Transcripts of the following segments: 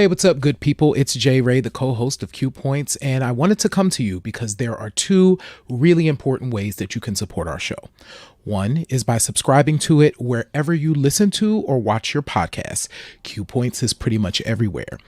Hey, what's up, good people? It's Jay Ray, the co-host of Q Points, and I wanted to come to you because there are two really important ways that you can support our show. One is by subscribing to it wherever you listen to or watch your podcasts. Q Points is pretty much everywhere.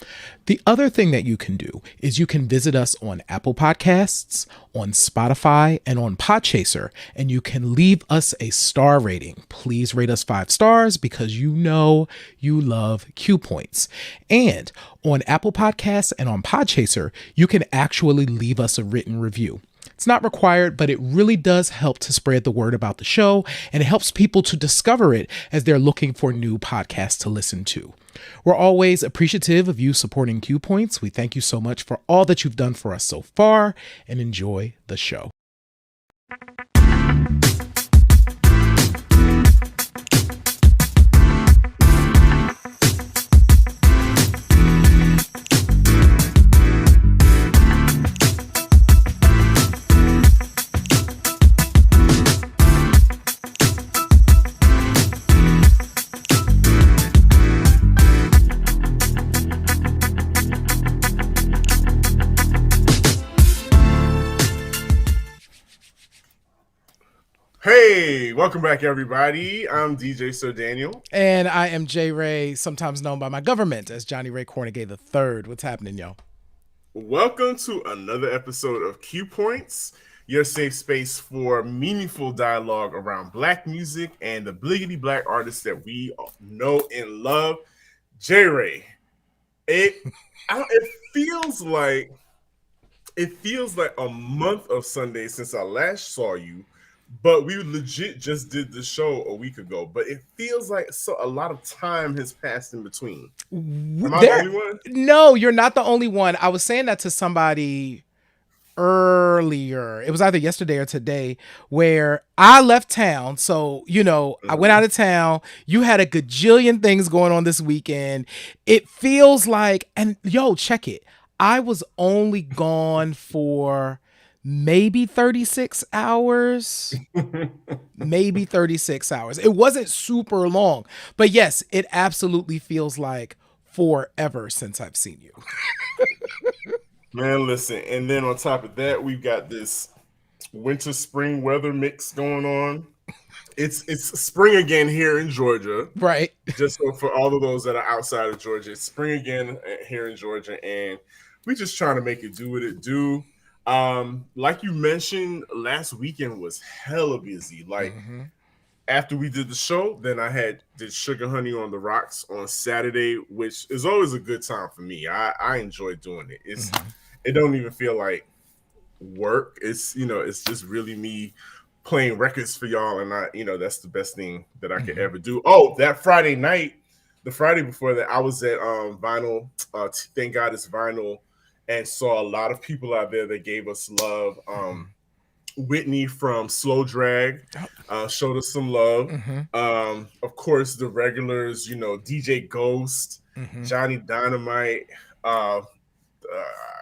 The other thing that you can do is you can visit us on Apple Podcasts, on Spotify, and on Podchaser, and you can leave us a star rating. Please rate us 5 stars because you know you love Q Points. And on Apple Podcasts and on Podchaser, you can actually leave us a written review. It's not required, but it really does help to spread the word about the show, and it helps people to discover it as they're looking for new podcasts to listen to. We're always appreciative of you supporting Q Points. We thank you so much for all that you've done for us so far, and enjoy the show. Hey, welcome back, everybody. I'm DJ Sir Daniel. And I am Jay Ray, sometimes known by my government as Johnny Ray Cornegay III. What's happening, y'all? Welcome to another episode of Q Points, your safe space for meaningful dialogue around Black music and the bliggity Black artists that we know and love. Jay Ray, it feels like a month of Sundays since I last saw you. But we legit just did the show a week ago. But it feels like a lot of time has passed in between. Am I the only one? No, you're not the only one. I was saying that to somebody earlier. It was either yesterday or today where I left town. So, I went out of town. You had a gajillion things going on this weekend. It feels like, and check it. I was only gone for maybe 36 hours. Maybe 36 hours. It wasn't super long, but yes, it absolutely feels like forever since I've seen you. Man, listen, and then on top of that, we've got this winter-spring weather mix going on. It's spring again here in Georgia. Right. Just so for all of those that are outside of Georgia, it's spring again here in Georgia, and we're just trying to make it do what it do. Like you mentioned, last weekend was hella busy. Like after we did the show, then I did Sugar Honey on the Rocks on Saturday, which is always a good time for me. I enjoy doing it. It don't even feel like work. It's just really me playing records for y'all, and that's the best thing that I could ever do. Oh, that Friday night, the Friday before that, I was at Vinyl. Thank God It's Vinyl. And saw a lot of people out there that gave us love. Whitney from Slow Drag showed us some love. Of course, the regulars, DJ Ghost, Johnny Dynamite,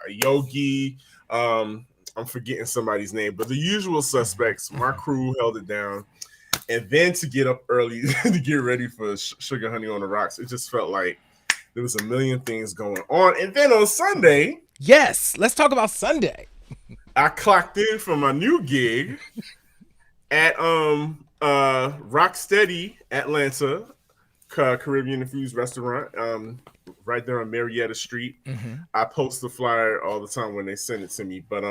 Yogi. I'm forgetting somebody's name, but the usual suspects. My crew held it down. And then to get up early to get ready for Sugar Honey on the Rocks, it just felt like there was a million things going on. And then on Sunday, yes, let's talk about Sunday. I clocked in for my new gig at Rocksteady Atlanta Caribbean Infused Restaurant, right there on Marietta Street. I post the flyer all the time when they send it to me. But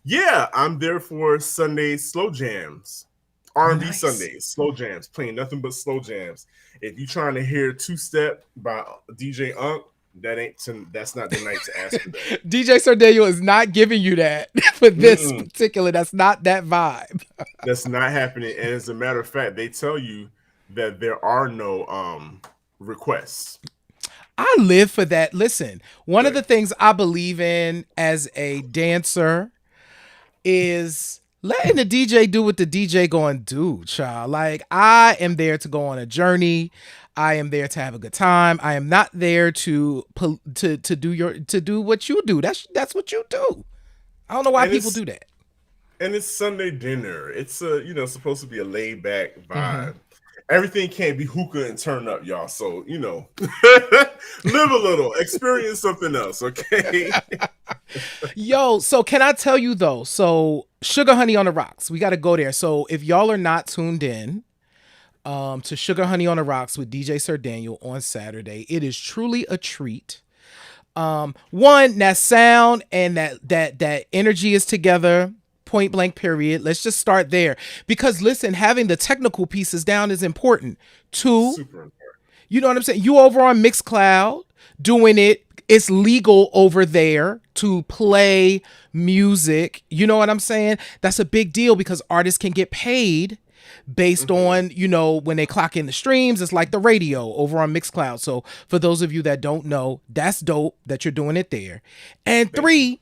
yeah, I'm there for Sunday slow jams. R&B nice. Sundays, slow jams, playing nothing but slow jams. If you're trying to hear Two Step by DJ Unk, that's not the night to ask for that. DJ Sir Daniel is not giving you that for this particular. That's not that vibe. That's not happening. And as a matter of fact, they tell you that there are no requests. I live for that. Listen, one of the things I believe in as a dancer is letting the DJ do what the DJ going to do, child. Like, I am there to go on a journey. I am there to have a good time. I am not there to do what you do. That's what you do. I don't know why people do that. And it's Sunday dinner. It's supposed to be a laid back vibe. Everything can't be hookah and turn up, y'all. So, live a little, experience something else, okay? Yo, so can I tell you though? So Sugar Honey on the Rocks, we got to go there. So if y'all are not tuned in to Sugar Honey on the Rocks with DJ Sir Daniel on Saturday, it is truly a treat. One, that sound and that energy is together. Point blank period. Let's just start there because listen, having the technical pieces down is important. Two, Super important. you know what I'm saying? You over on Mixcloud doing it. It's legal over there to play music. You know what I'm saying? That's a big deal because artists can get paid based on, when they clock in the streams. It's like the radio over on Mixcloud. So for those of you that don't know, that's dope that you're doing it there. And three,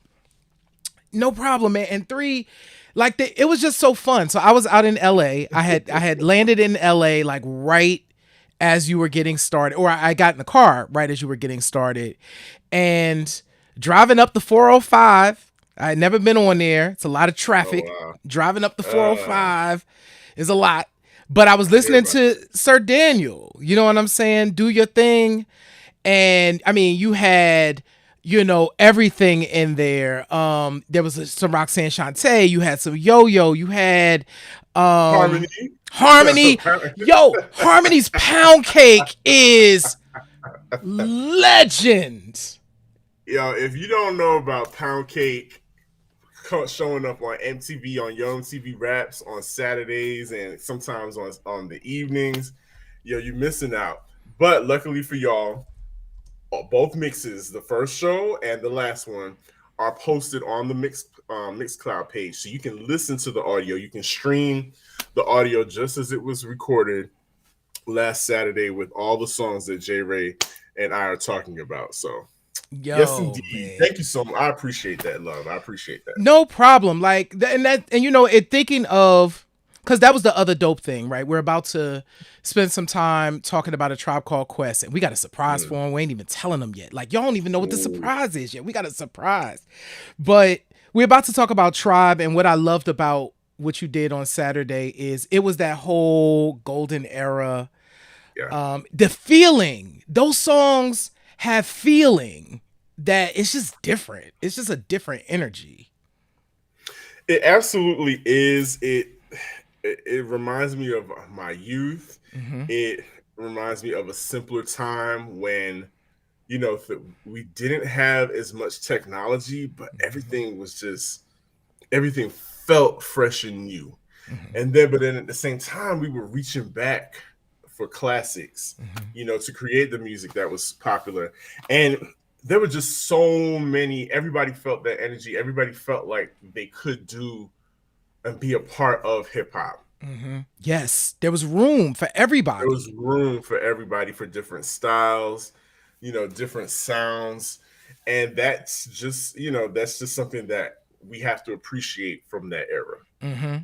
no problem, man. And three, like it was just so fun. So I was out in LA. I had landed in LA like right as you were getting started, or I got in the car right as you were getting started, and driving up the 405. I had never been on there. It's a lot of traffic. Oh, wow. Driving up the 405 is a lot. But I was listening to Sir Daniel. You know what I'm saying? Do your thing. And I mean, you had everything in there. There was some Roxanne Shante, you had some Yo-Yo, you had Harmony. Yo, Harmony's Pound Cake is legend. Yo, if you don't know about Pound Cake showing up on MTV, on Young MTV Raps on Saturdays and sometimes on the evenings, you're missing out. But luckily for y'all, both mixes, the first show and the last one, are posted on the Mixcloud page, so you can listen to the audio. You can stream the audio just as it was recorded last Saturday with all the songs that J. Ray and I are talking about. So, yes, indeed. Man. Thank you so much. I appreciate that, love. I appreciate that. No problem. Like, thinking of. Because that was the other dope thing, right? We're about to spend some time talking about A Tribe Called Quest, and we got a surprise for them. We ain't even telling them yet. Like, y'all don't even know what the surprise is yet. We got a surprise. But we're about to talk about Tribe, and what I loved about what you did on Saturday is it was that whole golden era. Yeah. The feeling. Those songs have feeling that it's just different. It's just a different energy. It absolutely is. It reminds me of my youth. Mm-hmm. It reminds me of a simpler time when, we didn't have as much technology, but everything felt fresh and new. Mm-hmm. But then at the same time, we were reaching back for classics, to create the music that was popular. And there were just so many, everybody felt that energy. Everybody felt like they could do and be a part of hip hop. Mm-hmm. Yes, there was room for everybody. There was room for everybody, for different styles, different sounds, and that's just something that we have to appreciate from that era. Mm-hmm.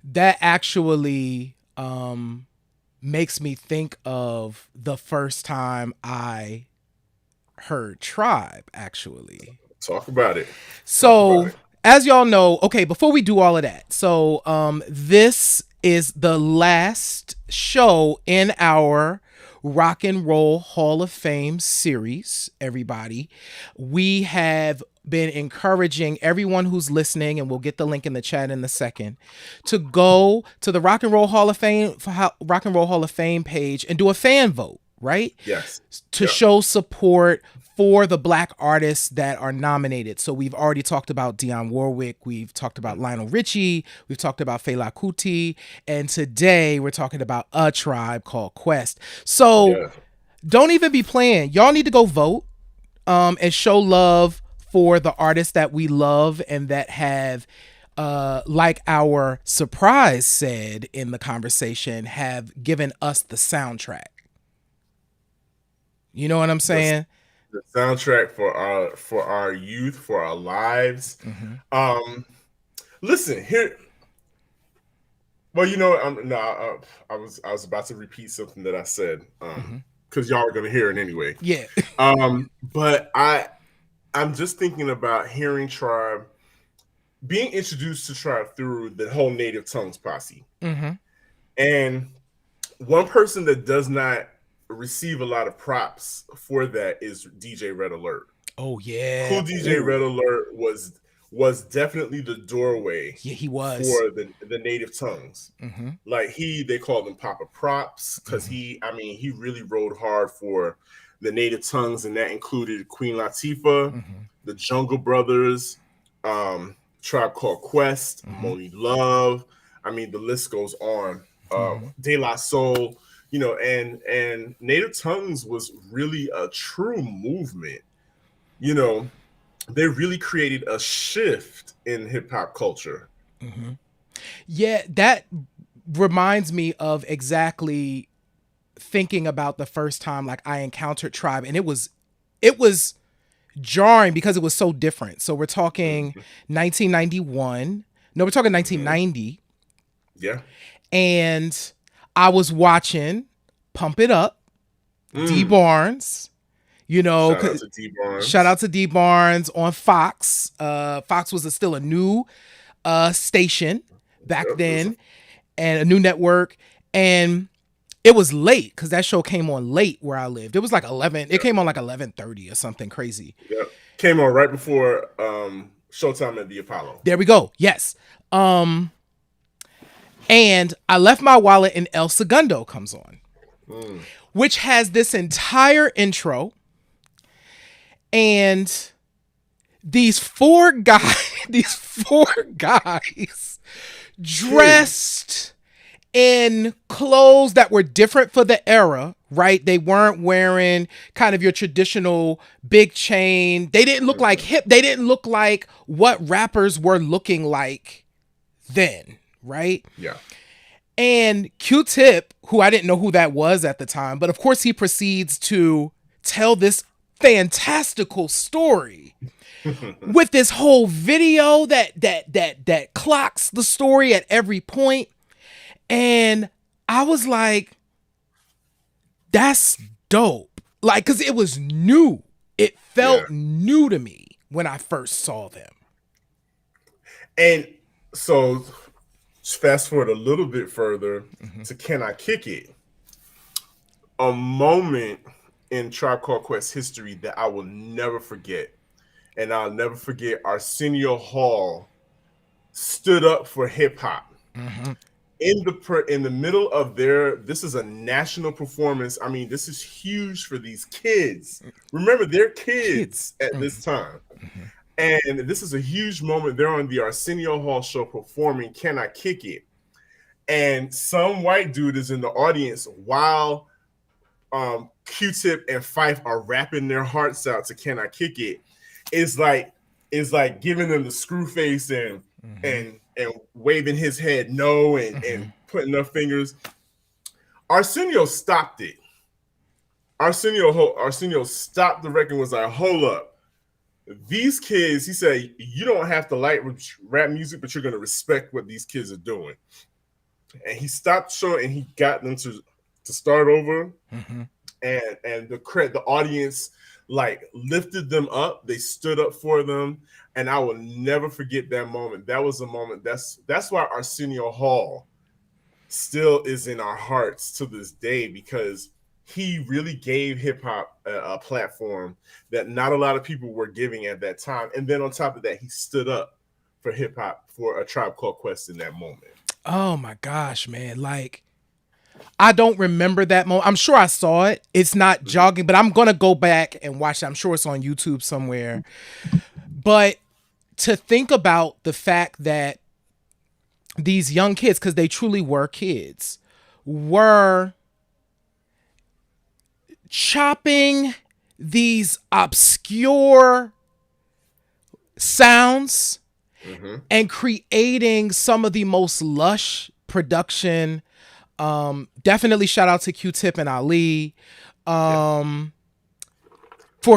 That actually makes me think of the first time I heard Tribe. Actually, talk about it. So. As y'all know, okay, before we do all of that, so this is the last show in our Rock and Roll Hall of Fame series, everybody. We have been encouraging everyone who's listening, and we'll get the link in the chat in a second, to go to the Rock and Roll Hall of Fame page and do a fan vote, right? Yes. To show support for the Black artists that are nominated. So we've already talked about Dionne Warwick, we've talked about Lionel Richie, we've talked about Fela Kuti, and today we're talking about A Tribe Called Quest. So don't even be playing. Y'all need to go vote and show love for the artists that we love and that have, like our surprise said in the conversation, have given us the soundtrack. You know what I'm saying? The soundtrack for our youth, for our lives. Mm-hmm. Listen here. Well, I was about to repeat something that I said because y'all are gonna hear it anyway. Yeah. But I'm just thinking about hearing Tribe, being introduced to Tribe through the whole Native Tongues posse, and one person that does not receive a lot of props for that is DJ Red Alert. Oh yeah. Cool DJ Ooh. Red Alert was definitely the doorway Yeah, he was. for the native tongues. Mm-hmm. Like they called him Papa Props because Mm-hmm. he really rode hard for the native tongues, and that included Queen Latifah, Mm-hmm. the Jungle Brothers, Tribe Called Quest, Mm-hmm. Moni Love. I mean, the list goes on. Mm-hmm. De La Soul, and native tongues was really a true movement. You know, they really created a shift in hip hop culture. Mm-hmm. Yeah, that reminds me of exactly thinking about the first time like I encountered Tribe, and it was jarring because it was so different. So we're talking Mm-hmm. 1991. No, we're talking Mm-hmm. 1990, Yeah. and I was watching Pump It Up, D Mm. Barnes, you know, Shout out to D shout Barnes. out to D Barnes on Fox. Fox was still a new station back Yep, it was then, and a new network. And it was late because that show came on late where I lived. It was like 11. It yep, came on like 11:30 or something crazy. yep. Came on right before Showtime at the Apollo. There we go. Yes. Um, and I left my wallet and El Segundo comes on, Mm. which has this entire intro, and these four guys, these four guys dressed in clothes that were different for the era, right? They weren't wearing kind of your traditional big chain. They didn't look like hip. They didn't look like what rappers were looking like then, right? Yeah. And Q-Tip, who I didn't know who that was at the time, but of course he proceeds to tell this fantastical story with this whole video that clocks the story at every point. And I was like, that's dope. Like, because it was new. It Yeah. felt new to me when I first saw them. And so fast forward a little bit further Mm-hmm. to Can I Kick It? A moment in Tribe Called Quest history that I will never forget. And I'll never forget Arsenio Hall stood up for hip hop. Mm-hmm. In the middle of this is a national performance. I mean, this is huge for these kids. Remember, they're Kids. kids at Mm-hmm. this time. Mm-hmm. And this is a huge moment. They're on the Arsenio Hall show performing Can I Kick It? And some white dude is in the audience while Q-Tip and Phife are rapping their hearts out to Can I Kick It? It's like giving them the screw face and Mm-hmm. waving his head no Mm-hmm. and putting up fingers. Arsenio stopped it. Arsenio stopped the record and was like, hold up. These kids, he said, you don't have to like rap music, but you're going to respect what these kids are doing. And he stopped showing and he got them to start over. Mm-hmm. And the audience like lifted them up. They stood up for them. And I will never forget that moment. That was a moment. That's why Arsenio Hall still is in our hearts to this day, because he really gave hip hop a platform that not a lot of people were giving at that time. And then on top of that, he stood up for hip hop for A Tribe Called Quest in that moment. Oh my gosh, man. Like, I don't remember that moment. I'm sure I saw it. It's not jogging, but I'm going to go back and watch it. I'm sure it's on YouTube somewhere. But to think about the fact that these young kids, because they truly were kids, were chopping these obscure sounds Mm-hmm. and creating some of the most lush production. Definitely shout out to Q-Tip and Ali for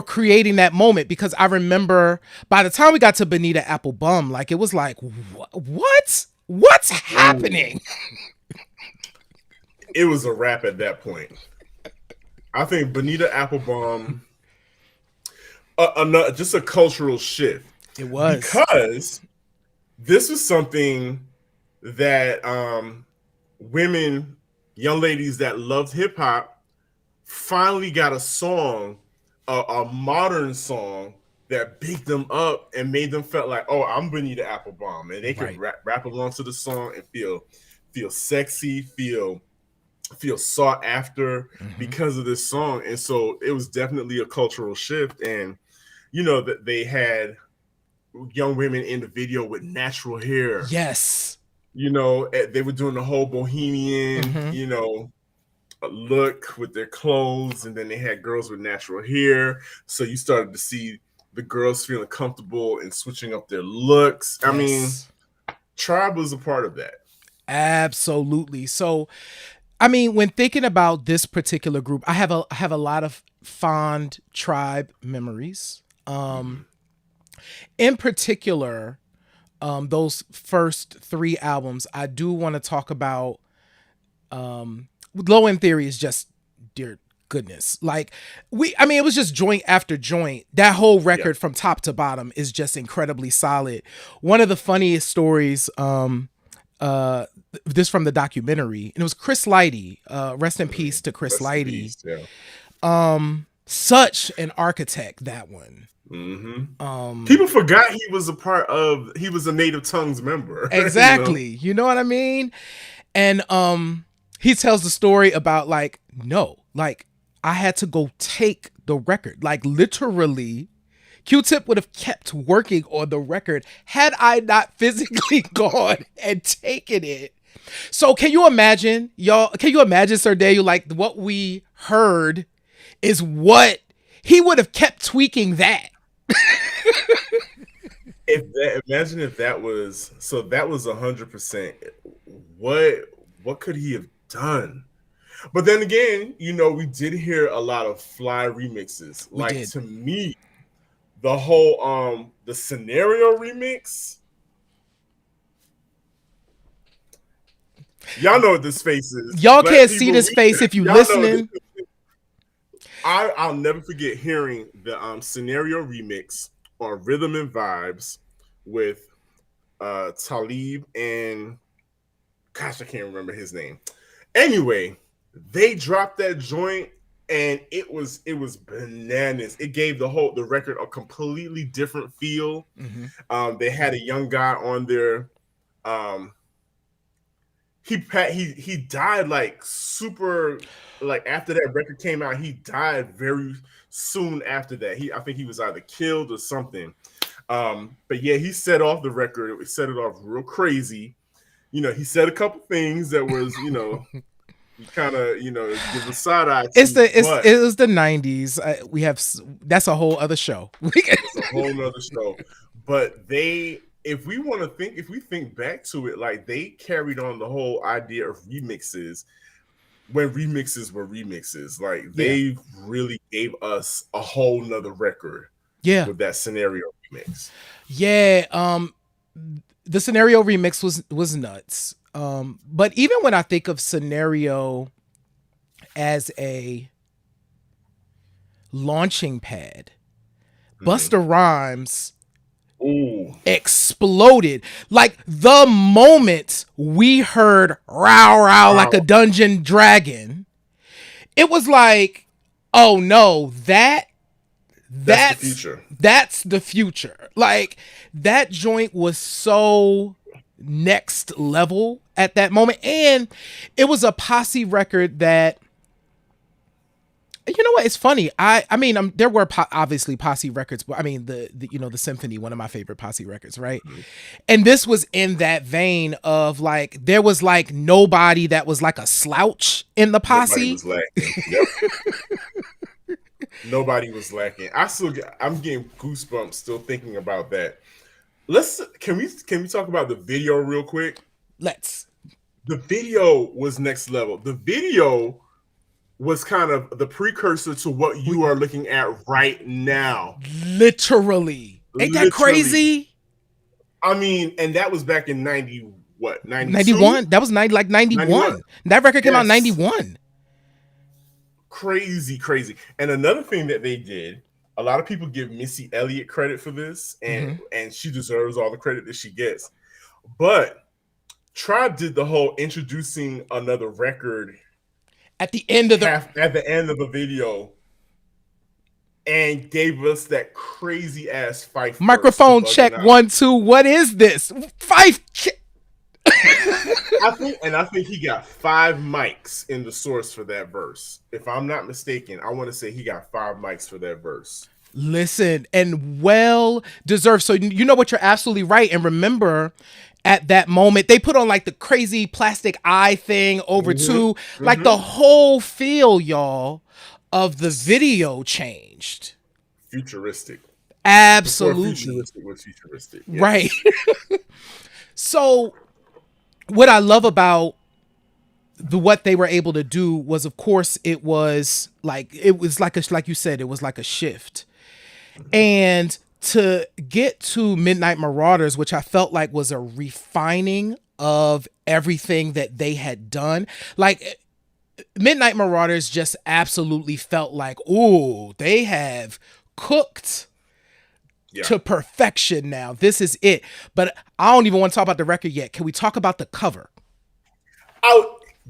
creating that moment, because I remember by the time we got to Bonita Applebum, like it was like, what's happening? It was a wrap at that point. I think Bonita Applebum, just a cultural shift. It was. Because this was something that women young ladies that loved hip hop finally got a song, a modern song that bigged them up and made them felt like, oh, I'm Benita Applebaum, and they could Right. rap along to the song and feel sexy, feel sought after Mm-hmm. because of this song. And so it was definitely a cultural shift. And that they had young women in the video with natural hair. Yes. They were doing the whole bohemian, Mm-hmm. look with their clothes, and then they had girls with natural hair. So you started to see the girls feeling comfortable and switching up their looks. I mean, Yes. Tribe was a part of that. Absolutely. So, I mean, when thinking about this particular group, I have a lot of fond Tribe memories. Mm-hmm. In particular, those first three albums, I do want to talk about. Low End Theory is just, dear goodness, like I mean, it was just joint after joint. That whole Yeah. record from top to bottom is just incredibly solid. One of the funniest stories, uh, this from the documentary, and it was Chris Lighty. Rest in peace to Chris Rest in Lighty. peace. Yeah. Such an architect, that one. People forgot he was a Native Tongues member. Exactly. You know what I mean? And he tells the story about, like, no, like, I had to go take the record. Like, literally, Q-Tip would have kept working on the record had I not physically gone and taken it. So can you imagine, y'all? Can you imagine, Sir Daniel? Like, what we heard is what he would have kept tweaking that. Imagine if that was 100%. What could he have done? But then again, we did hear a lot of fly remixes. We Like, did. to me, the whole the Scenario remix. Y'all know what this face is. Y'all Black can't see people, this face if you y'all know this. listening. I'll never forget hearing the Scenario remix on Rhythm and Vibes with Talib and, gosh, I can't remember his name. Anyway, they dropped that joint and it was bananas. It gave the record a completely different feel. Mm-hmm. They had a young guy on there. He died like super, like, after that record came out. He died very soon after that. I think he was either killed or something. But yeah, he set off the record. It set it off real crazy. He said a couple things that was, you kind of, give a side eye to. It was the 90s. That's a whole other show. It's a whole nother show. But if we think back to it, like, they carried on the whole idea of remixes when remixes were remixes. Like, they really gave us a whole nother record. Yeah. With that Scenario remix. Yeah. The Scenario remix was nuts. But even when I think of Scenario as a launching pad, Busta Rhymes exploded. Like, the moment we heard "Row Row" like a dungeon dragon, it was like, oh no, that's the future. That's the future. Like, that joint was so next level at that moment. And it was a posse record that, you know what? It's funny. I mean, there were obviously posse records, but I mean, the Symphony, one of my favorite posse records, right? Mm-hmm. And this was in that vein of, like, there was like nobody that was like a slouch in the posse. Nobody was lacking. Yep. Nobody was lacking. I'm getting goosebumps still thinking about that. Can we talk about the video real quick? Let's. The video was next level. The video was kind of the precursor to what you are looking at right now. Literally. Ain't that crazy? I mean, and that was back in 90, what, 91? That was 91. 91. That record came out in 91. Crazy. And another thing that they did, a lot of people give Missy Elliott credit for this, and she deserves all the credit that she gets. But Tribe did the whole introducing another record at the end of at the end of the video, and gave us that crazy ass Phife microphone check 1 2. What is this? Phife. I think he got 5 mics in the source for that verse. If I'm not mistaken, I want to say he got 5 mics for that verse. Listen, and well deserved. So you know what, you're absolutely right. And remember, at that moment, they put on like the crazy plastic eye thing over too. Like the whole feel, y'all, of the video changed. Futuristic. Absolutely. Futuristic was futuristic. Yes. Right. So what I love about what they were able to do was, of course, it was like you said, it was like a shift. And to get to Midnight Marauders, which I felt like was a refining of everything that they had done. Like Midnight Marauders just absolutely felt like, ooh, they have cooked to perfection now. This is it. But I don't even want to talk about the record yet. Can we talk about the cover?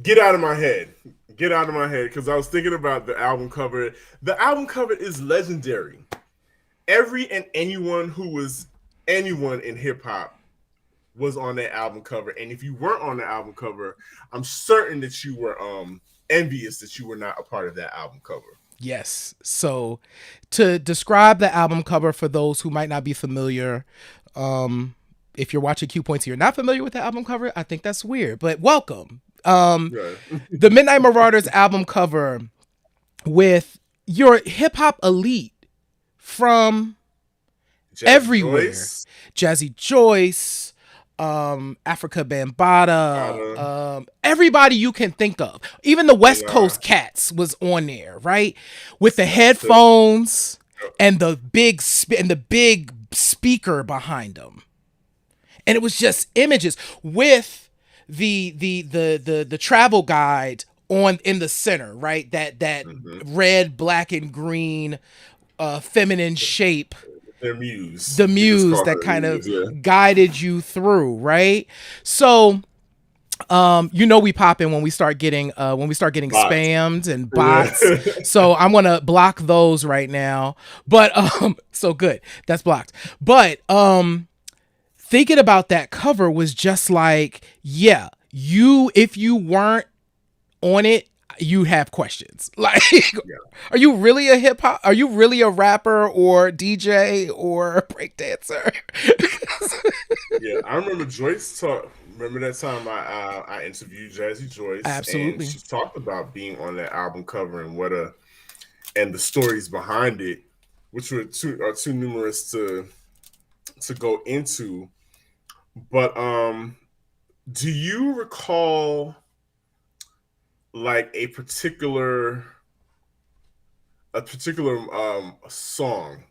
Get out of my head. Get out of my head, because I was thinking about the album cover. The album cover is legendary. Every and anyone who was anyone in hip hop was on that album cover. And if you weren't on the album cover, I'm certain that you were envious that you were not a part of that album cover. Yes. So to describe the album cover for those who might not be familiar, if you're watching Q Points and you're not familiar with the album cover, I think that's weird, but welcome. The Midnight Marauders album cover with your hip hop elite from everywhere. Jazzy Joyce, Africa Bambaataa, everybody you can think of. Even the West Coast Cats was on there, right? With the headphones and the big speaker behind them. And it was just images with the travel guide in the center, right? That red, black, and green feminine shape. The muse that kind of guided you through, right? So we pop in when we start getting spammed and bots. So I'm gonna block those right now. But so good, that's blocked. But thinking about that cover was just like, if you weren't on it, you have questions. Like, are you really a hip hop? Are you really a rapper or DJ or breakdancer? I remember Joyce remember that time I interviewed Jazzy Joyce. Absolutely. And she talked about being on that album cover and the stories behind it, which were too numerous to go into. But do you recall like a particular song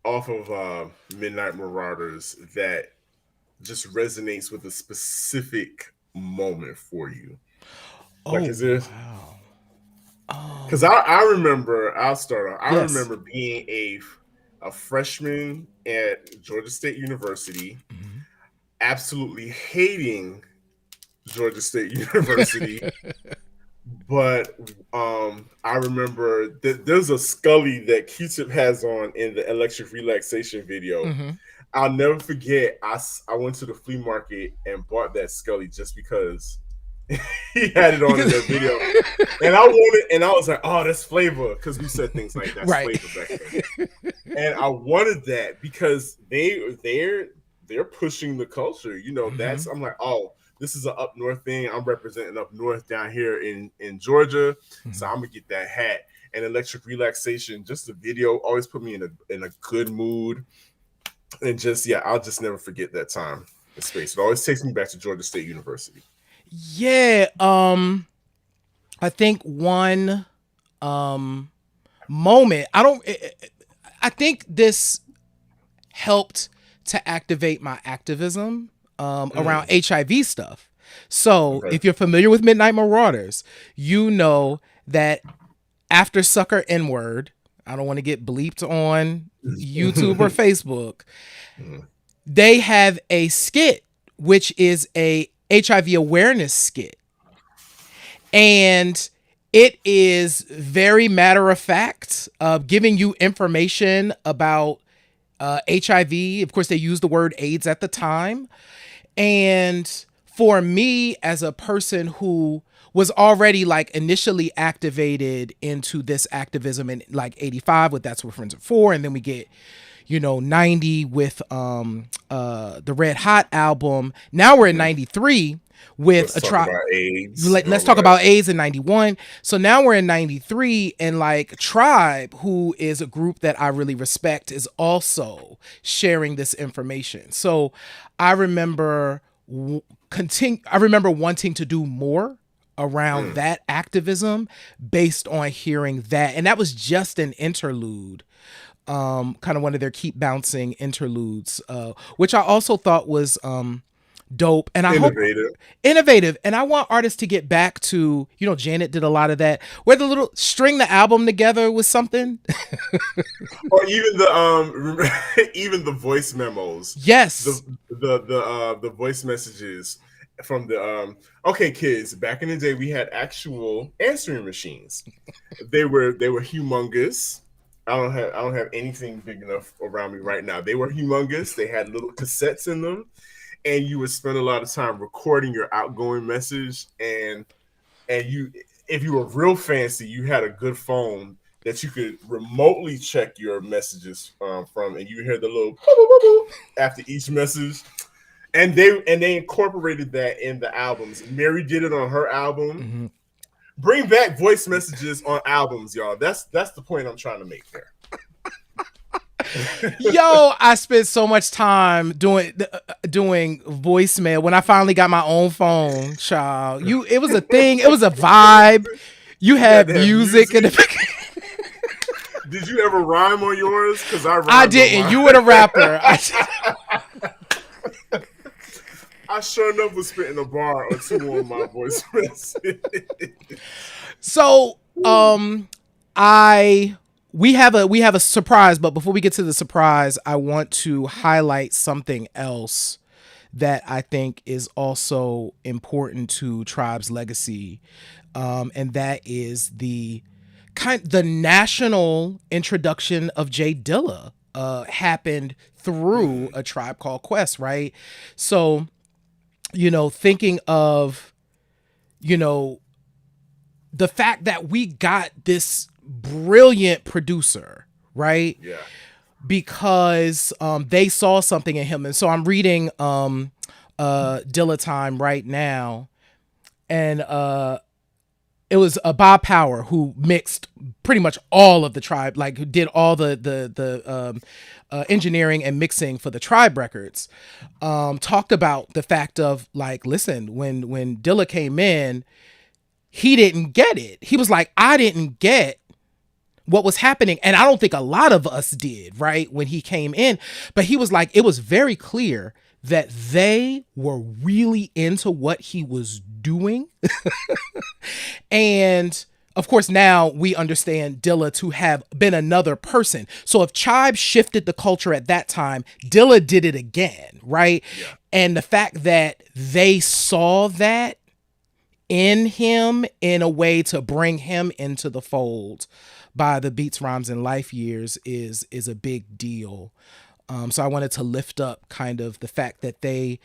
off of Midnight Marauders that just resonates with a specific moment for you? Is there? Wow. Because I remember, I'll start off. I remember being a freshman at Georgia State University, absolutely hating Georgia State University. But I remember there's a Scully that Q-Tip has on in the Electric Relaxation video. I'll never forget, I went to the flea market and bought that Scully just because he had it on in that video. And I was like, oh, that's flavor, because we said things like that's flavor back then. And I wanted that because they're pushing the culture. That's, I'm like, oh, this is an up north thing. I'm representing up north down here in Georgia. So I'm gonna get that hat. And Electric Relaxation, just the video always put me in a good mood. And just, I'll just never forget that time in space. It always takes me back to Georgia State University. Yeah. I think one moment, I think this helped to activate my activism around HIV stuff. So if you're familiar with Midnight Marauders, you know that after Sucker N-word, I don't want to get bleeped on YouTube or Facebook, they have a skit, which is a HIV awareness skit. And It is very matter of fact, giving you information about HIV. Of course, they used the word AIDS at the time. And for me, as a person who was already like initially activated into this activism in like 85 with That's What Friends Are For, and then we get 90 with the Red Hot album. Now we're in 93 with Let's talk about AIDS. Let's talk about AIDS in 91. So now we're in 93, and like Tribe, who is a group that I really respect, is also sharing this information. So I remember I remember wanting to do more around that activism based on hearing that. And that was just an interlude, kind of one of their keep bouncing interludes, which I also thought was dope. And I hope innovative. And I want artists to get back to, Janet did a lot of that, where the little string the album together with something. Or even the voice memos. Yes. The voice messages from the okay, kids, back in the day we had actual answering machines. They were humongous. I don't have anything big enough around me right now. They were humongous. They had little cassettes in them, and you would spend a lot of time recording your outgoing message. And you, if you were real fancy, you had a good phone that you could remotely check your messages from, and you hear the little after each message. And they incorporated that in the albums. Mary did it on her album. Mm-hmm. Bring back voice messages on albums, y'all. That's the point I'm trying to make there. Yo, I spent so much time doing voicemail when I finally got my own phone, child. It was a thing. It was a vibe. You had music in the Did you ever rhyme on yours? Because I didn't. You were the rapper. I sure enough was spitting a bar or two on my voice message. So, we have a surprise, but before we get to the surprise, I want to highlight something else that I think is also important to Tribe's legacy, and that is the national introduction of Jay Dilla happened through A Tribe Called Quest, right? So, thinking of, the fact that we got this brilliant producer, right? Yeah. Because they saw something in him. And so I'm reading Dilla Time right now, and it was Bob Power who mixed pretty much all of the Tribe, like who did all the engineering and mixing for the Tribe records. Talked about the fact of like, listen, when Dilla came in, he didn't get it. He was like, I didn't get what was happening. And I don't think a lot of us did, right, when he came in. But he was like, it was very clear that they were really into what he was doing. And of course, now we understand Dilla to have been another person. So if Tribe shifted the culture at that time, Dilla did it again, right? Yeah. And the fact that they saw that in him in a way to bring him into the fold by the Beats, Rhymes, and Life years is a big deal. So I wanted to lift up kind of the fact that they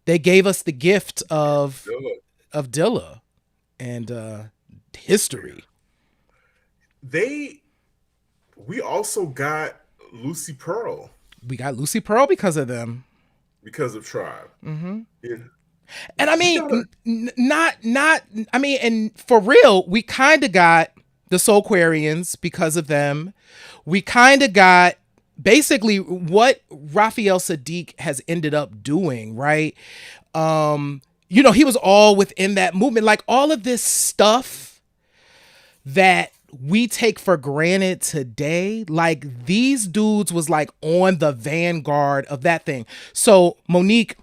gave us the gift of Dilla and history. We also got Lucy Pearl. We got Lucy Pearl because of them. Because of Tribe. Mm-hmm. Yeah. And I mean, and for real, we kind of got the Soulquarians because of them. We kind of got basically what Raphael Sadiq has ended up doing, right? He was all within that movement. Like all of this stuff that we take for granted today, like these dudes was like on the vanguard of that thing. So Monique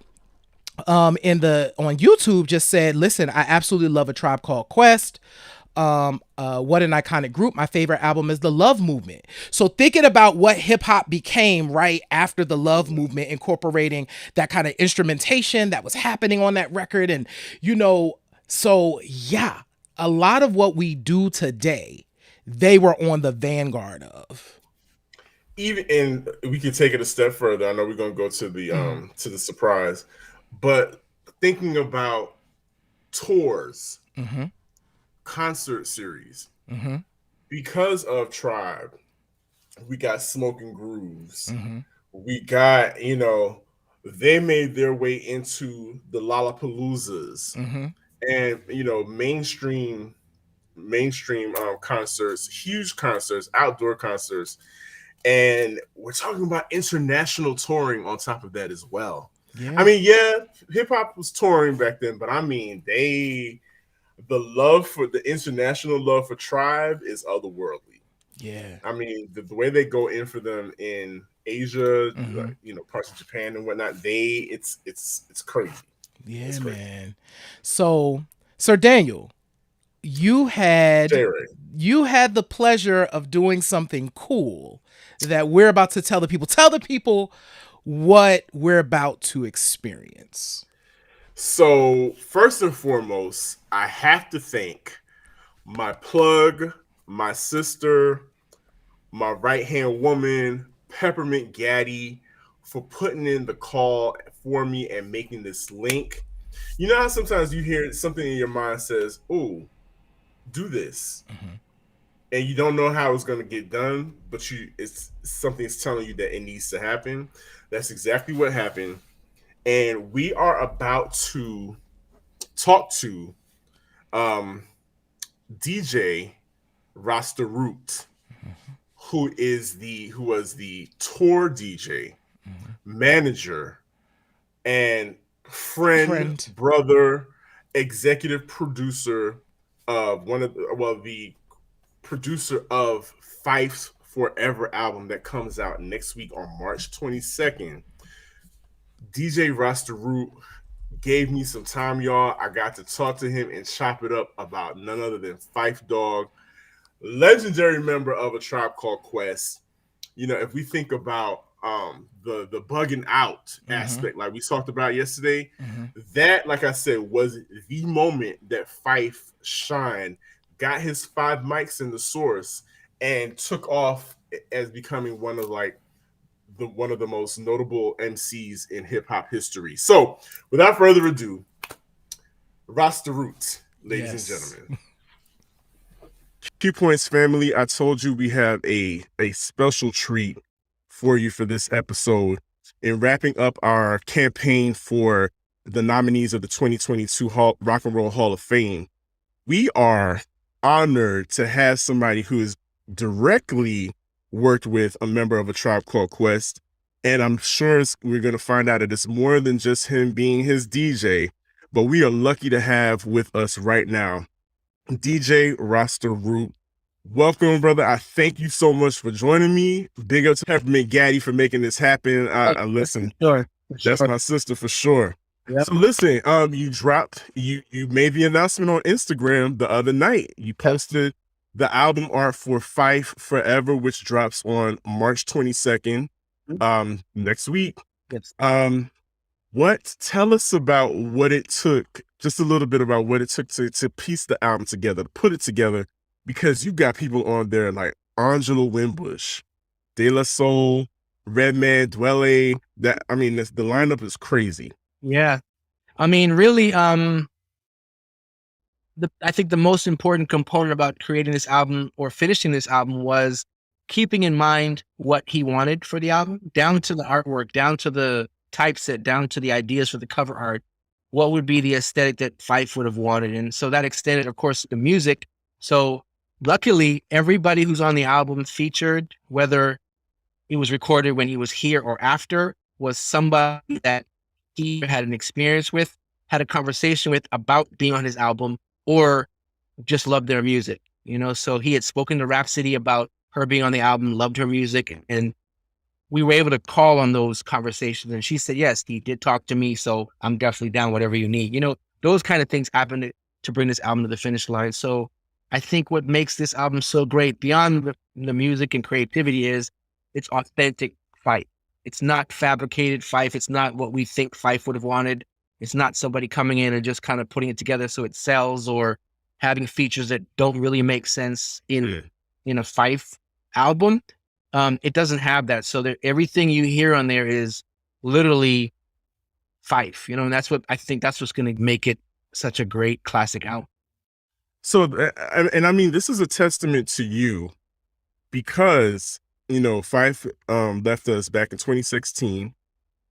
on YouTube just said, listen, I absolutely love A Tribe Called Quest. What an iconic group. My favorite album is The Love Movement. So thinking about what hip hop became right after the Love Movement, incorporating that kind of instrumentation that was happening on that record. And, so yeah, a lot of what we do today, they were on the vanguard of. Even and we can take it a step further. I know we're gonna go to the surprise, but thinking about tours, Mm-hmm. concert series, Mm-hmm. because of Tribe, we got Smoking Grooves. Mm-hmm. We got, they made their way into the Lollapaloozas Mm-hmm. and mainstream concerts, huge concerts, outdoor concerts, and we're talking about international touring on top of that as well. I Yeah. mean, yeah, hip hop was touring back then, but I mean, the international love for Tribe is otherworldly. Yeah. I mean, the way they go in for them in Asia, Mm-hmm. parts of Japan and whatnot, it's crazy. Yeah, It's crazy. man. So, Sir Daniel, you had J-Ray. you had the pleasure of doing something cool that we're about to tell the people. Tell the people what we're about to experience. So first and foremost, I have to thank my plug, my sister, my right hand woman, Peppermint Gaddy, for putting in the call for me and making this link. You know how sometimes you hear something in your mind says, "Oh, do this," Mm-hmm. and you don't know how it's going to get done, but it's something's telling you that it needs to happen. That's exactly what happened, and we are about to talk to um, DJ Rasta Root, who was the tour DJ, Mm-hmm. manager, and friend, Friend. brother, executive producer of the producer of Fife's Forever album that comes out next week on March 22nd. DJ Rasta Root gave me some time, y'all. I got to talk to him and chop it up about none other than Phife Dawg, legendary member of A Tribe Called Quest. If we think about the bugging out Mm-hmm. aspect, like we talked about yesterday, Mm-hmm. that, like I said, was the moment that Phife shined, got his 5 mics in the source, and took off as becoming one of the most notable MCs in hip hop history. So, without further ado, Rasta Root, ladies and Yes. gentlemen. Key Points family, I told you we have a special treat for you for this episode. In wrapping up our campaign for the nominees of the 2022 Rock and Roll Hall of Fame, we are honored to have somebody who has directly worked with a member of A Tribe Called Quest. And I'm sure we're going to find out that it's more than just him being his DJ, but we are lucky to have with us right now DJ Rasta Root. Welcome, brother. I thank you so much for joining me. Big up to Peppermint Gaddy for making this happen. I listen. Sure. That's my sister for sure. Yep. So listen, you made the announcement on Instagram the other night. You posted the album art for Phife Forever, which drops on March 22nd, next week. Yes. Tell us about what it took, just a little bit about what it took to piece the album together, to put it together, because you got people on there like Angela Winbush, De La Soul, Redman, Dwelle. The lineup is crazy. Yeah. I mean, really, I think the most important component about creating this album or finishing this album was keeping in mind what he wanted for the album, down to the artwork, down to the typeset, down to the ideas for the cover art. What would be the aesthetic that Phife would have wanted? And so that extended, of course, the music. So luckily, everybody who's on the album featured, whether it was recorded when he was here or after, was somebody that he had an experience with, had a conversation with about being on his album, or just loved their music. So he had spoken to Rhapsody about her being on the album, loved her music, and we were able to call on those conversations. And she said, yes, he did talk to me, so I'm definitely down, whatever you need. Those kind of things happened to bring this album to the finish line. So I think what makes this album so great, beyond the music and creativity, is it's authentic Phife. It's not fabricated Phife. It's not what we think Phife would have wanted. It's not somebody coming in and just kind of putting it together so it sells or having features that don't really make sense in a Phife album. It doesn't have that. So everything you hear on there is literally Phife, and that's what I think that's what's going to make it such a great classic album. So, and I mean, this is a testament to you because, Phife left us back in 2016,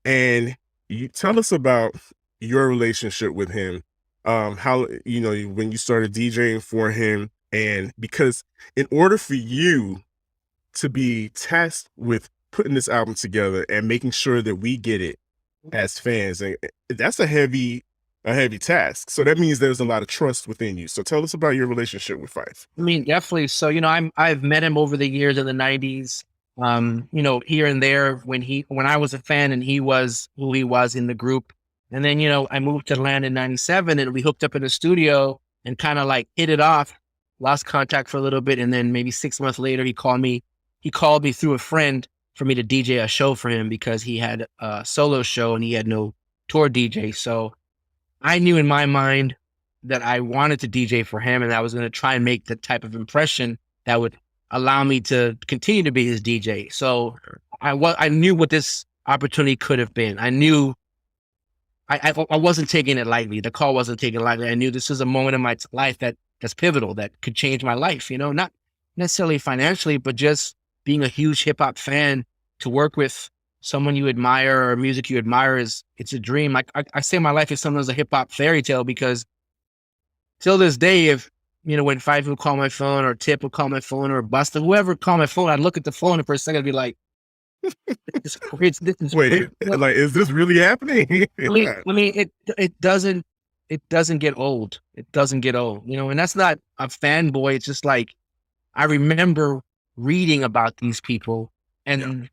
and you tell us about your relationship with him, how, when you started DJing for him, and because in order for you to be tasked with putting this album together and making sure that we get it as fans, and that's a heavy task. So that means there's a lot of trust within you. So tell us about your relationship with Phife. I mean, definitely. So, I've met him over the years in the 90s, here and there when I was a fan and he was who he was in the group. And then, I moved to Atlanta in 97 and we hooked up in the studio and kind of like hit it off, lost contact for a little bit. And then maybe 6 months later, he called me through a friend for me to DJ a show for him because he had a solo show and he had no tour DJ. So I knew in my mind that I wanted to DJ for him and I was going to try and make the type of impression that would allow me to continue to be his DJ. So I knew what this opportunity could have been. I knew I wasn't taking it lightly. The call wasn't taken lightly. I knew this was a moment in my life that's pivotal, that could change my life, not necessarily financially, but just being a huge hip hop fan, to work with someone you admire or music you admire it's a dream. Like I say my life is sometimes a hip hop fairy tale because till this day, if, when Phife would call my phone or Tip would call my phone or Busta, whoever called my phone, I'd look at the phone and for a second I'd be like, this is wait, like, is this really happening? I mean, it doesn't get old. It doesn't get old, and that's not a fanboy. It's just like, I remember reading about these people and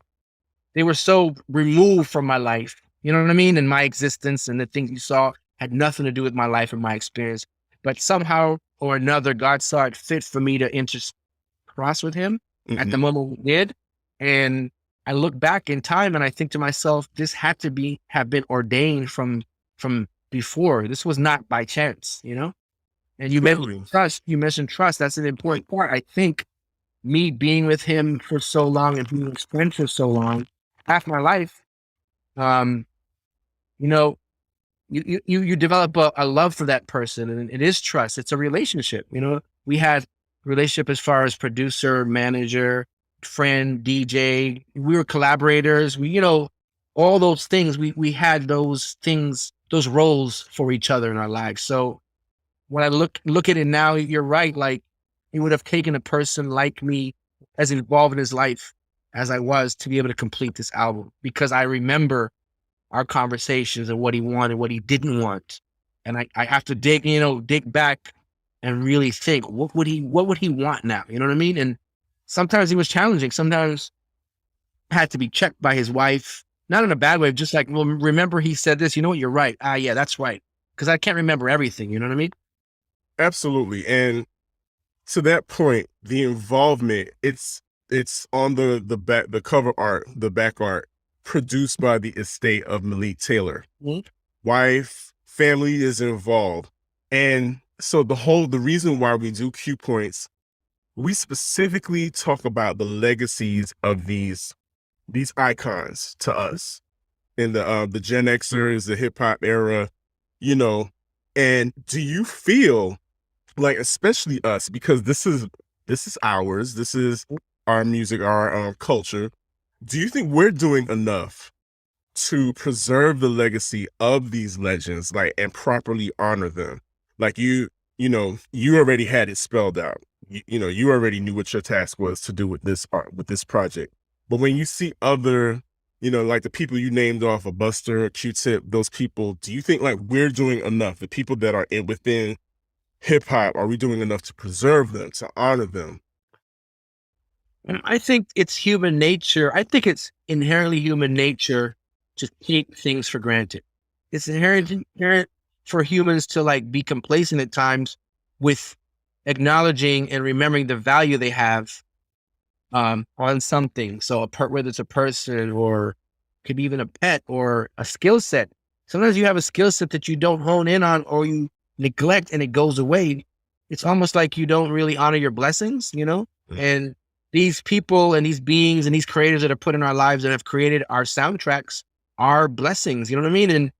they were so removed from my life, you know what I mean? And my existence and the things you saw had nothing to do with my life and my experience. But somehow or another, God saw it fit for me to cross with him at the moment we did. And I look back in time and I think to myself, this had to have been ordained from before. This was not by chance, And you mentioned trust. That's an important part. I think me being with him for so long and being his friend for so long, half my life, you develop a love for that person, and it is trust. It's a relationship. We had relationship as far as producer, manager, friend, DJ. We were collaborators. All those things. We had those things, those roles for each other in our lives. So when I look at it now, you're right. Like, it would have taken a person like me, as involved in his life as I was, to be able to complete this album, because I remember our conversations and what he wanted, what he didn't want. And I have to dig back and really think, what would he want now? You know what I mean? And sometimes he was challenging. Sometimes had to be checked by his wife, not in a bad way, just like, well, remember he said this, you know what, you're right. Yeah, that's right. Because I can't remember everything, you know what I mean? Absolutely. And to that point, the involvement, it's on the cover art, the back art, produced by the estate of Malik Taylor. Wife, family is involved. And so the reason why we do Q Points, we specifically talk about the legacies of these icons to us in the Gen Xers, the hip hop era, and do you feel like, especially us, because this is ours, this is our music, our culture, do you think we're doing enough to preserve the legacy of these legends, like, and properly honor them? Like, you already had it spelled out. You already knew what your task was to do with this art, with this project. But when you see other, like the people you named off, a Buster, Q-Tip, those people, do you think like we're doing enough? The people that are within hip hop, are we doing enough to preserve them, to honor them? I think it's human nature. I think it's inherently human nature to take things for granted. It's inherent for humans to like be complacent at times with acknowledging and remembering the value they have on something. So whether it's a person or could be even a pet or a skill set. Sometimes you have a skill set that you don't hone in on or you neglect and it goes away. it's almost like you don't really honor your blessings, you know? And these people and these beings and these creators that are put in our lives that have created our soundtracks are blessings, you know what I mean? And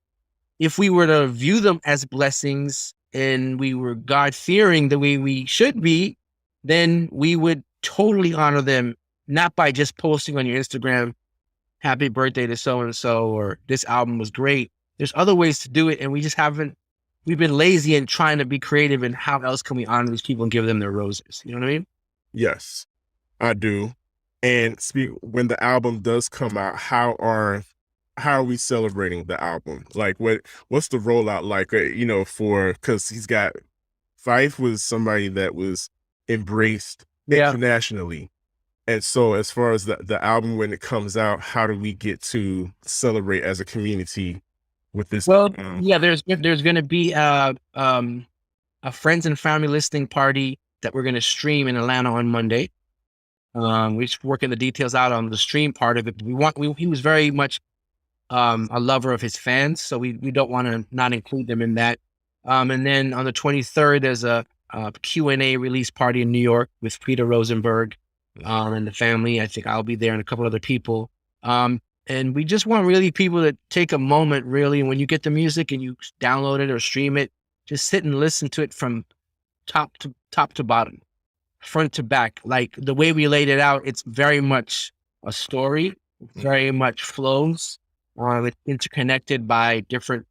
if we were to view them as blessings and we were God-fearing the way we should be, then we would totally honor them, not by just posting on your Instagram, happy birthday to so-and-so, or this album was great. There's other ways to do it, and we just haven't, we've been lazy in trying to be creative in how else can we honor these people and give them their roses. You know what I mean? Yes, I do. And when the album does come out, how are we celebrating the album? Like, what's the rollout like? You know, because Phife was somebody that was embraced internationally. And so as far as the album, when it comes out, how do we get to celebrate as a community with this? Well, there's going to be a friends and family listening party that we're going to stream in Atlanta on Monday. We're just working the details out on the stream part of it. He was very much a lover of his fans, so we don't want to not include them in that. And then on the 23rd, there's a Q&A release party in New York with Peter Rosenberg and the family. I think I'll be there and a couple other people. And we just want really people to take a moment, really, when you get the music and you download it or stream it, just sit and listen to it from top to bottom, front to back. Like the way we laid it out, it's very much a story, very much flows. It's interconnected by different,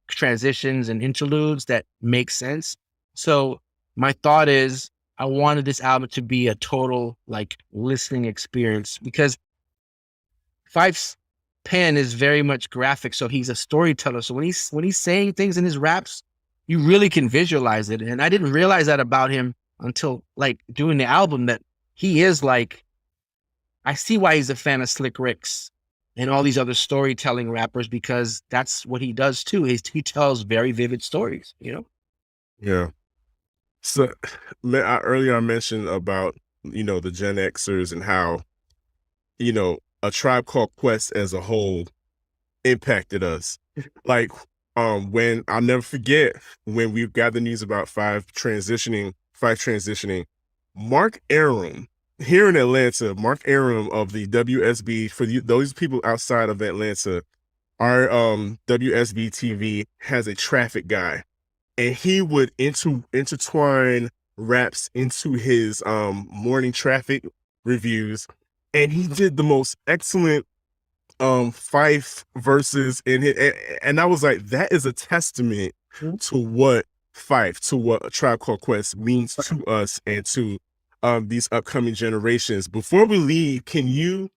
transitions and interludes that make sense. So my thought is I wanted this album to be a total listening experience, because Phife's pen is very much graphic. So he's a storyteller. So when he's saying things in his raps, you really can visualize it. And I didn't realize that about him until doing the album, that he is I see why he's a fan of Slick Rick's and all these other storytelling rappers, because that's what he does too. He tells very vivid stories, Yeah. So earlier I mentioned about, the Gen Xers and how, A Tribe Called Quest as a whole impacted us. When I'll never forget when we got the news about Phife transitioning, Mark Arum here in Atlanta, Mark Arum of the WSB, for those people outside of Atlanta, our WSB TV has a traffic guy, and he would intertwine raps into his morning traffic reviews, and he did the most excellent Phife verses in it, and I was like, that is a testament to what Phife, to what A Tribe Called Quest means to us and to these upcoming generations. Before we leave, can you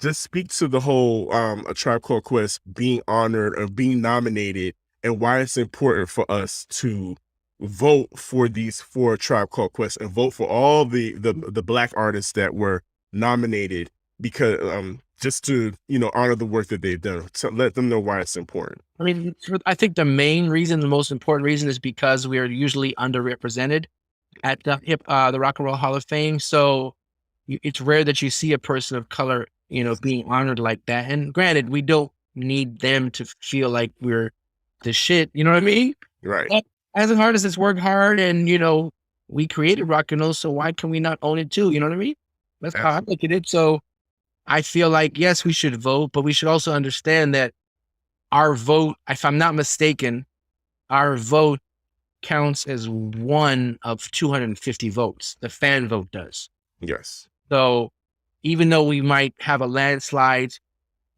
just speak to the whole A Tribe Called Quest being honored or being nominated, and why it's important for us to vote for A Tribe Called Quest and vote for all the Black artists that were nominated, because just to honor the work that they've done, to let them know why it's important. I mean, I think the most important reason is because we are usually underrepresented at the Rock and Roll Hall of Fame. So it's rare that you see a person of color, being honored like that. And granted, we don't need them to feel like we're the shit. You know what I mean? Right. But as an artist that's worked hard and, we created rock and roll, so why can we not own it too? You know what I mean? That's how I look at it. So I feel like, yes, we should vote, but we should also understand that our vote, if I'm not mistaken, our vote counts as one of 250 votes. The fan vote does. Yes. So even though we might have a landslide,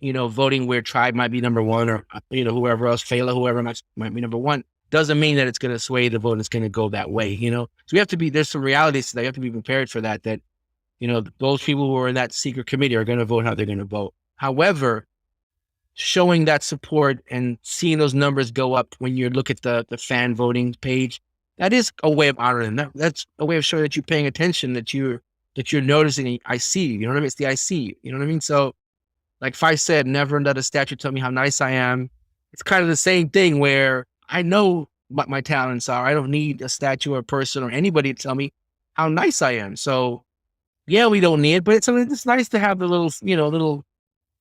voting where Tribe might be number one, or, whoever else, Fela, whoever might be number one, doesn't mean that it's going to sway the vote. It's going to go that way, So we have to there's some realities to that. You have to be prepared for that, those people who are in that secret committee are going to vote how they're going to vote. However, showing that support and seeing those numbers go up when you look at the fan voting page, that is a way of honoring them. That's a way of showing that you're paying attention, that you're noticing. I see you. You know what I mean? It's the I see. You know what I mean? So, like Phife said, never let a statue tell me how nice I am. It's kind of the same thing where I know what my talents are. I don't need a statue or a person or anybody to tell me how nice I am. So, yeah, we don't need it, but it's nice to have the little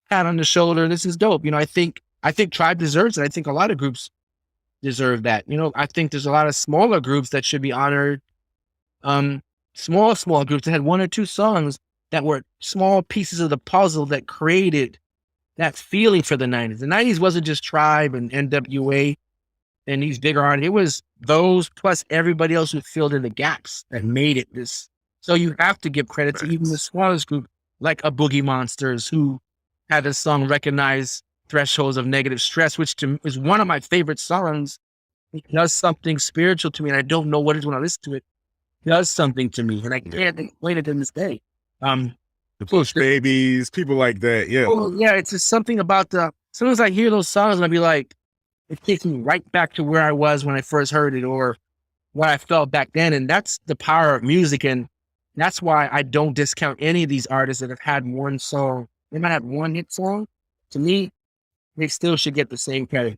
pat on the shoulder. This is dope. I think Tribe deserves it. I think a lot of groups deserve that. You know, I think there's a lot of smaller groups that should be honored. Small groups that had one or two songs that were small pieces of the puzzle that created that feeling for the 90s. The 90s wasn't just Tribe and NWA and these bigger artists. It was those plus everybody else who filled in the gaps that made it this. So you have to give credit to even the smallest group, like a Boogie Monsters, who had a song Recognize Thresholds of Negative Stress, which is one of my favorite songs. It does something spiritual to me, and I don't know what it is when I listen to it. It does something to me, and I can't explain it to this day. The Push Babies, people like that. Yeah. Oh, yeah, it's just something about as soon as I hear those songs, and I'll be like, it takes me right back to where I was when I first heard it or what I felt back then. And that's the power of music. And that's why I don't discount any of these artists that have had one song. They might have one hit song. To me, they still should get the same credit.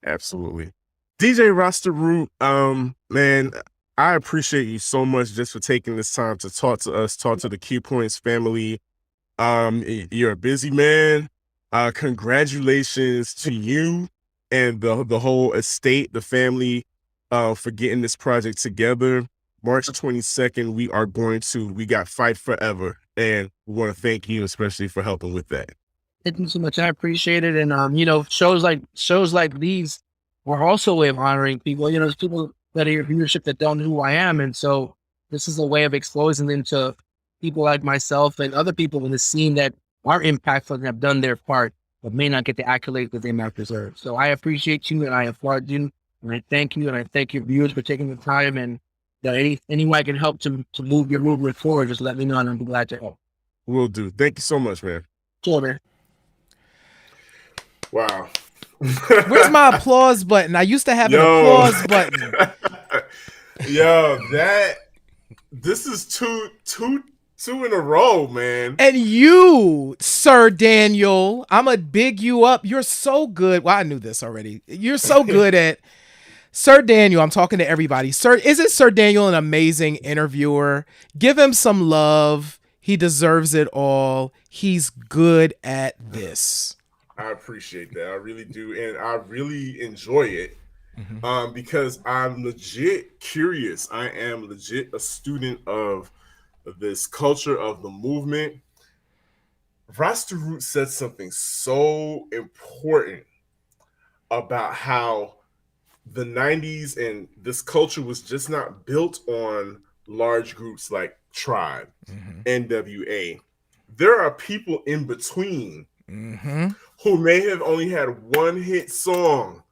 Absolutely. DJ Rasta Root, man, I appreciate you so much just for taking this time to talk to us, talk to the Q Points family. You're a busy man. Congratulations to you and the whole estate, the family, for getting this project together. March 22nd, we got Fight Forever, and we want to thank you especially for helping with that. Thank you so much. I appreciate it. And you know, shows like these were also a way of honoring people. You know, there's people that are your viewership that don't know who I am, and so this is a way of exposing them to people like myself and other people in the scene that are impactful and have done their part, but may not get the accolades that they might deserve. So I appreciate you, and I applaud you, and I thank you, and I thank your viewers for taking the time. And any way I can help to move your movement forward, just let me know, and I'll be glad to help. Will do. Thank you so much, man. Sure, man. Wow. Where's my applause button? I used to have an applause button. Yo, this is two in a row, man. And you, Sir Daniel, I'm gonna big you up. You're so good. Well, I knew this already. You're so good at Sir Daniel. I'm talking to everybody. Isn't Sir Daniel an amazing interviewer? Give him some love. He deserves it all. He's good at this. I appreciate that. I really do. And I really enjoy it because I'm legit curious. I am legit a student of this culture, of the movement. Rasta Root said something so important about how the 90s and this culture was just not built on large groups like Tribe, NWA. There are people in between who may have only had one hit song,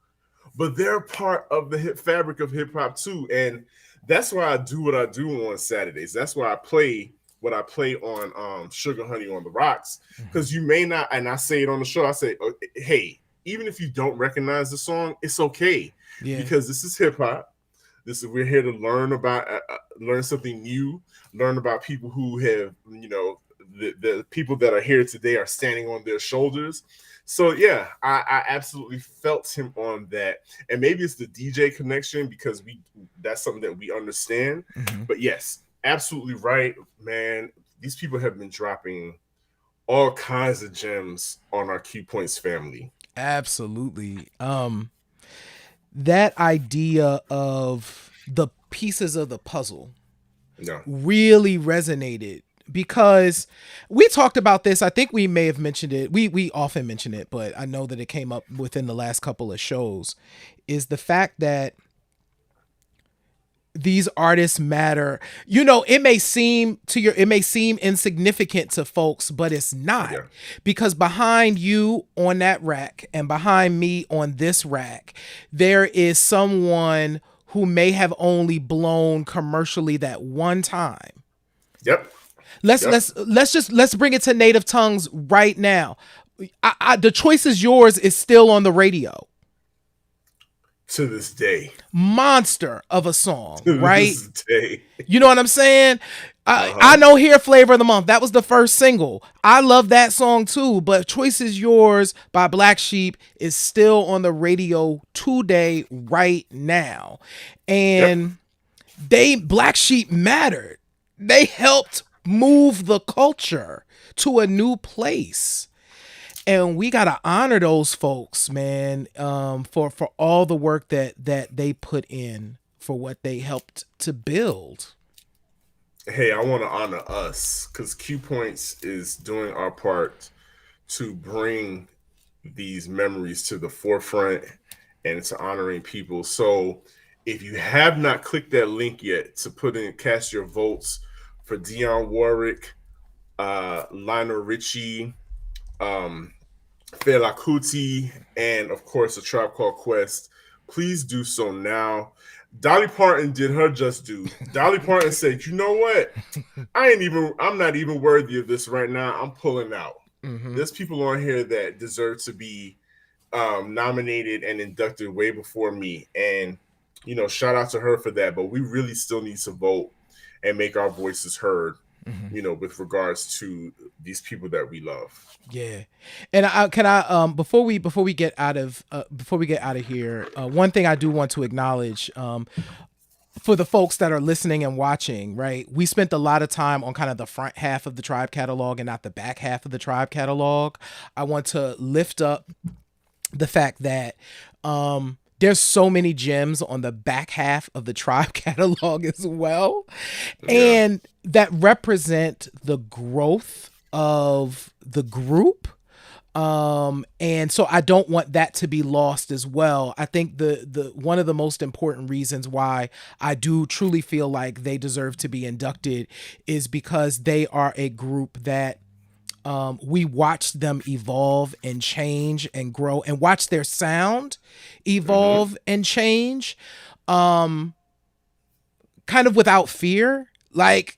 but they're part of the hip fabric of hip hop too. And that's why I do what I do on Saturdays. That's why I play what I play on Sugar Honey on the Rocks. Because you may not, and I say it on the show, I say, hey, even if you don't recognize the song, it's okay. Yeah. Because this is hip hop. We're here to learn about, learn something new, learn about people who have, you know, the people that are here today are standing on their shoulders. So yeah, I absolutely felt him on that. And maybe it's the DJ connection because that's something that we understand. But yes, absolutely right, man. These people have been dropping all kinds of gems on our Q Points family. Absolutely. That idea of the pieces of the puzzle really resonated. Because we talked about this, I think we may have mentioned it. We often mention it, but I know that it came up within the last couple of shows, is the fact that these artists matter. You know, it may seem insignificant to folks, but it's not. Because behind you on that rack and behind me on this rack, there is someone who may have only blown commercially that one time. Let's bring it to native tongues right now. The Choice Is Yours is still on the radio to this day. Monster of a song, to right? This day. You know what I'm saying? I know Here Flavor of the Month. That was the first single. I love that song too, but Choice Is Yours by Black Sheep is still on the radio today right now. And Black Sheep mattered. They helped move the culture to a new place. And we gotta honor those folks, man, for all the work that they put in, for what they helped to build. Hey, I want to honor us because Q Points is doing our part to bring these memories to the forefront and to honoring people. So if you have not clicked that link yet to cast your votes for Dionne Warwick, Lionel Richie, Fela Kuti, and of course, A Tribe Called Quest, please do so now. Dolly Parton did her just due. Dolly Parton said, "You know what? I'm not even worthy of this right now. I'm pulling out." Mm-hmm. There's people on here that deserve to be nominated and inducted way before me. And, shout out to her for that. But we really still need to vote and make our voices heard, with regards to these people that we love. Yeah. And before we get out of here, one thing I do want to acknowledge, for the folks that are listening and watching, right? We spent a lot of time on kind of the front half of the Tribe catalog and not the back half of the Tribe catalog. I want to lift up the fact that there's so many gems on the back half of the Tribe catalog as well. Yeah. And that represent the growth of the group. And so I don't want that to be lost as well. I think the one of the most important reasons why I do truly feel like they deserve to be inducted is because they are a group that we watched them evolve and change and grow, and watch their sound evolve and change, kind of without fear. Like,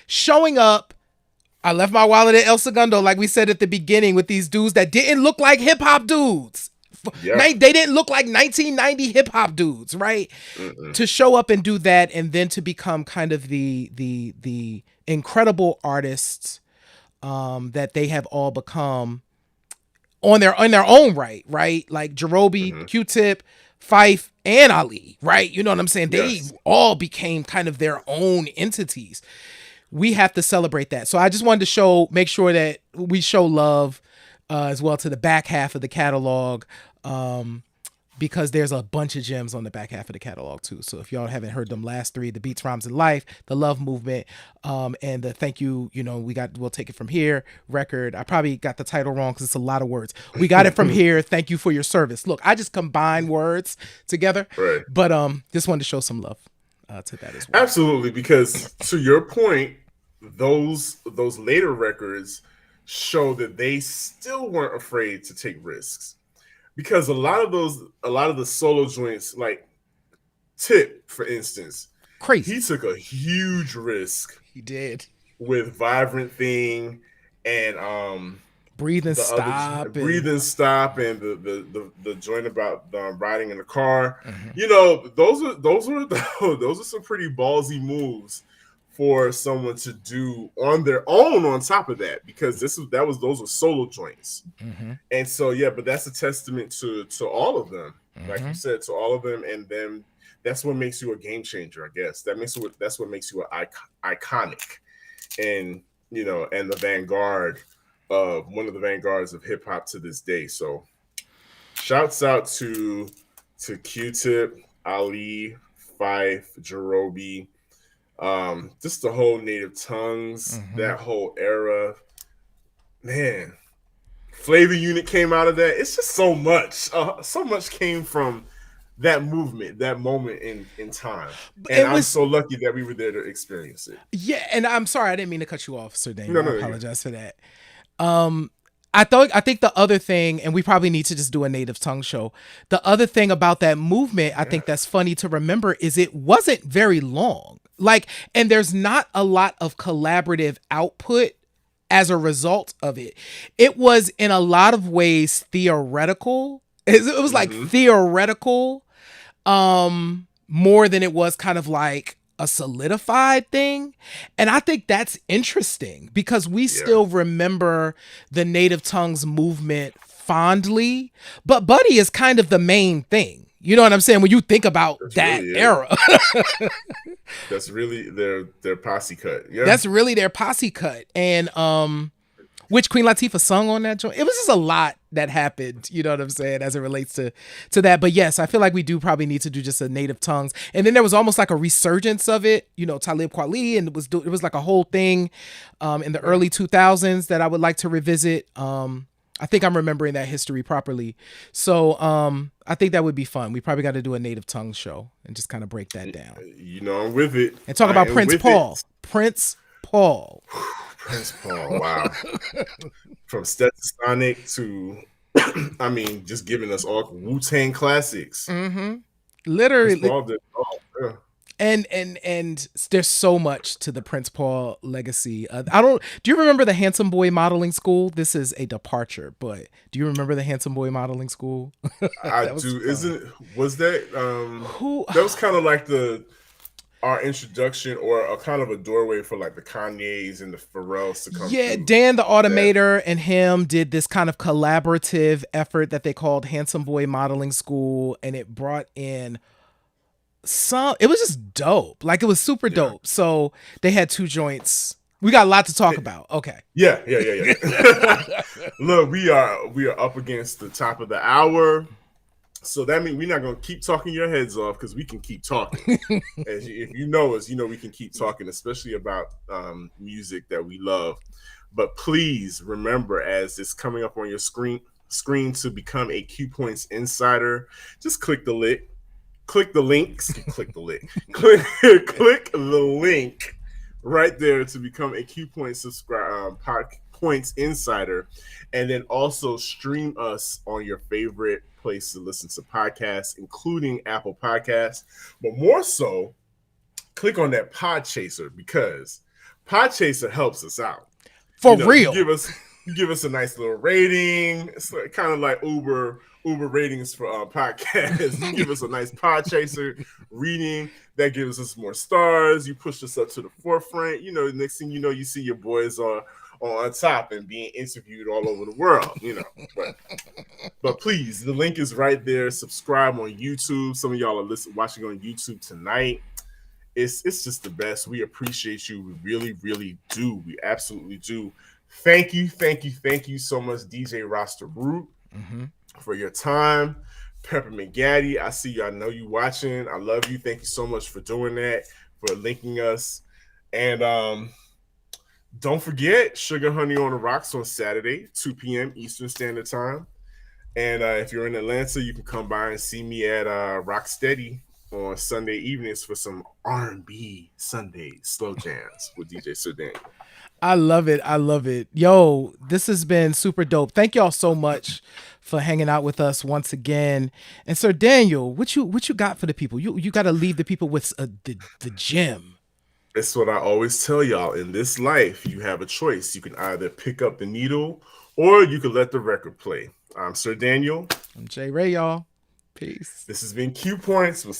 showing up, I left my wallet at El Segundo, like we said at the beginning, with these dudes that didn't look like hip hop dudes. Yeah. They didn't look like 1990 hip hop dudes, right? To show up and do that, and then to become kind of the incredible artists that they have all become on their own right? Like Jerobi, Q-Tip, Phife, and Ali, right? You know what I'm saying? Yes. They all became kind of their own entities. We have to celebrate that. So I just wanted to make sure that we show love as well to the back half of the catalog, because there's a bunch of gems on the back half of the catalog too. So if y'all haven't heard them last three, the Beats, Rhymes, and Life, the Love Movement, and the Thank You, We'll Take It From Here record. I probably got the title wrong because it's a lot of words. We got it from here. Thank you for your service. Look, I just combine words together, right. But just wanted to show some love to that as well. Absolutely, because to your point, those later records show that they still weren't afraid to take risks. Because a lot of the solo joints, like Tip, for instance, crazy. He took a huge risk. He did with Vibrant Thing and Breathe and Stop, and the joint about riding in the car. Those are some pretty ballsy moves for someone to do on their own. On top of that, because those were solo joints, and so but that's a testament to all of them, like you said, to all of them, and then that's what makes you a game changer, I guess. That's what makes you iconic, and and the vanguard of one of the vanguards of hip hop to this day. So, shouts out to Q-Tip, Ali, Phife, Jerobi. Just the whole Native Tongues, that whole era, man. Flavor Unit came out of that. It's just so much. So much came from that movement, that moment in time. And I'm so lucky that we were there to experience it. Yeah, and I'm sorry, I didn't mean to cut you off, Sir Dane. No, I apologize for that. I think the other thing, and we probably need to just do a Native Tongue show. The other thing about that movement, I think that's funny to remember, is it wasn't very long. And there's not a lot of collaborative output as a result of it. It was in a lot of ways theoretical. It was like theoretical, more than it was kind of like a solidified thing. And I think that's interesting because we still remember the Native Tongues movement fondly, but Buddy is kind of the main thing. You know what I'm saying? When you think about that era. That's really their posse cut. Yeah. That's really their posse cut. And which Queen Latifah sung on that joint. It was just a lot that happened, you know what I'm saying, as it relates to that. But yes, I feel like we do probably need to do just a native tongues. And then there was almost like a resurgence of it, you know, Talib Kweli, and it was like a whole thing in the early 2000s that I would like to revisit. I think I'm remembering that history properly. So I think that would be fun. We probably got to do a native tongue show and just kind of break that down. You know, I'm with it. And talk about Prince Paul. Prince Paul. Prince Paul, wow. From Stetsasonic to, I mean, just giving us all Wu-Tang classics. Mm-hmm. Literally. Paul did, oh, yeah. And there's so much to the Prince Paul legacy. Do you remember the Handsome Boy Modeling School? This is a departure, but do you remember the Handsome Boy Modeling School? I do. Fun. Was that that was kind of like our introduction or a kind of a doorway for like the Kanyes and the Pharrells to come through. Dan the Automator and him did this kind of collaborative effort that they called Handsome Boy Modeling School, and it brought in it was just dope. Like, it was super dope. So they had 2 joints. We got a lot to talk about. Okay. Yeah. Look, we are up against the top of the hour. So that means we're not going to keep talking your heads off, because we can keep talking. If you know us, you know we can keep talking, especially about music that we love. But please remember, as it's coming up on your screen to become a Q Points Insider, just click the link. Click the link right there to become a Q Points Points Insider, and then also stream us on your favorite place to listen to podcasts, including Apple Podcasts. But more so, click on that Podchaser, because Podchaser helps us out. For real. You give us a nice little rating. It's kind of like Uber ratings for podcasts. You give us a nice Podchaser reading. That gives us more stars. You push us up to the forefront. You know, the next thing you know, you see your boys on top and being interviewed all over the world, you know. But please, the link is right there. Subscribe on YouTube. Some of y'all are watching on YouTube tonight. It's just the best. We appreciate you. We really, really do. We absolutely do. Thank you so much, DJ Rasta Root, for your time. Peppermint Gaddy, I see you. I know you watching. I love you. Thank you so much for doing that, for linking us. And don't forget, Sugar Honey on the Rocks on Saturday, 2 p.m. Eastern Standard Time. And if you're in Atlanta, you can come by and see me at Rocksteady on Sunday evenings for some R&B Sunday slow jams with DJ Sir Daniel. I love it. Yo, this has been super dope. Thank y'all so much for hanging out with us once again. And Sir Daniel, what you got for the people? You got to leave the people with the gem. That's what I always tell y'all. In this life, you have a choice. You can either pick up the needle or you can let the record play. I'm Sir Daniel. I'm J Ray, y'all. Peace. This has been Q Points with